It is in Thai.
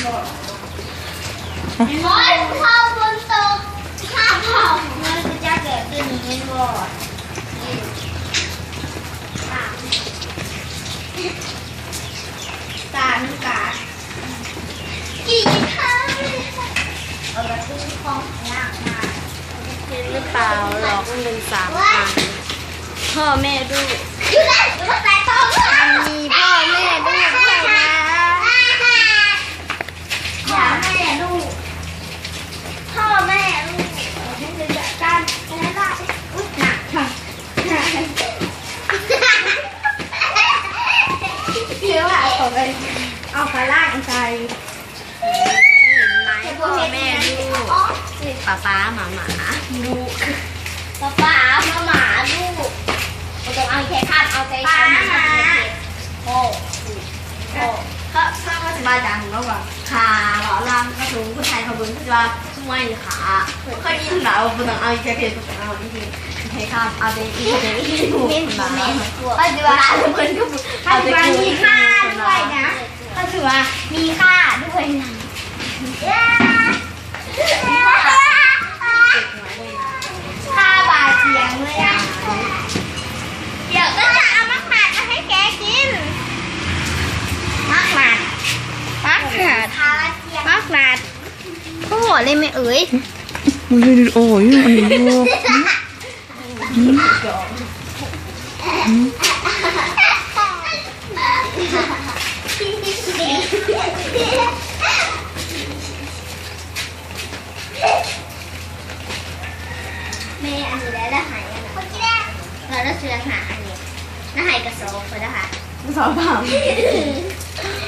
โอ้ยพอฝนตกข้าพอมันจะเกิดขึ้นนี้บ่ตาหนึ่งกากี่ครั้งเอากระตุ้นคล้องยากมาก เป็นหรือเปล่าหลอกเงิน3,000พ่อแม่ดูอยู่ไหนอยู่ไหนต่อมีพ่อแม่ดูด้วยนะ พ่อแม่ลูกพ่อแม่ลูกให้เดินจัดการอะไรล่ะอุ๊ยหนักค่ะเยอะอ่ะเอาไปเอาไปล่างใจ ไหนพ่อแม่ดูป๊าหมาดู ป้าหมาลูกเราต้องเอาแค่ข้ามเอาใจป้าโอ้โอ้ก็สบายจังแล้วว่าขาหล่อร่างกระถุงผู้ชายเขาบึ้งเขาจะว่าช่วยขาเขายิ่งหนาวบุญเอาอีกแค่เพียงตัวเอาอีกทีให้ข้ามเอาใจอีกทีถูกนะปัจจุบันมันก็ปัจจุบันมีค่าด้วยนะก็ถือว่ามีค่าด้วยนะค่าบาดเสียงเลยอ่ะเดี๋ยวก็จะเอามักหมาดมาให้แกกินมักหมาดโอ้โหเลยไม่เอ๋ย มันโอ้ยอันนี้ดูแม่อันนี้แล้วหายอันนั้นเราได้ซื้อหาอันนี้แล้วหายกระโซกไปแล้วค่ะ 2,000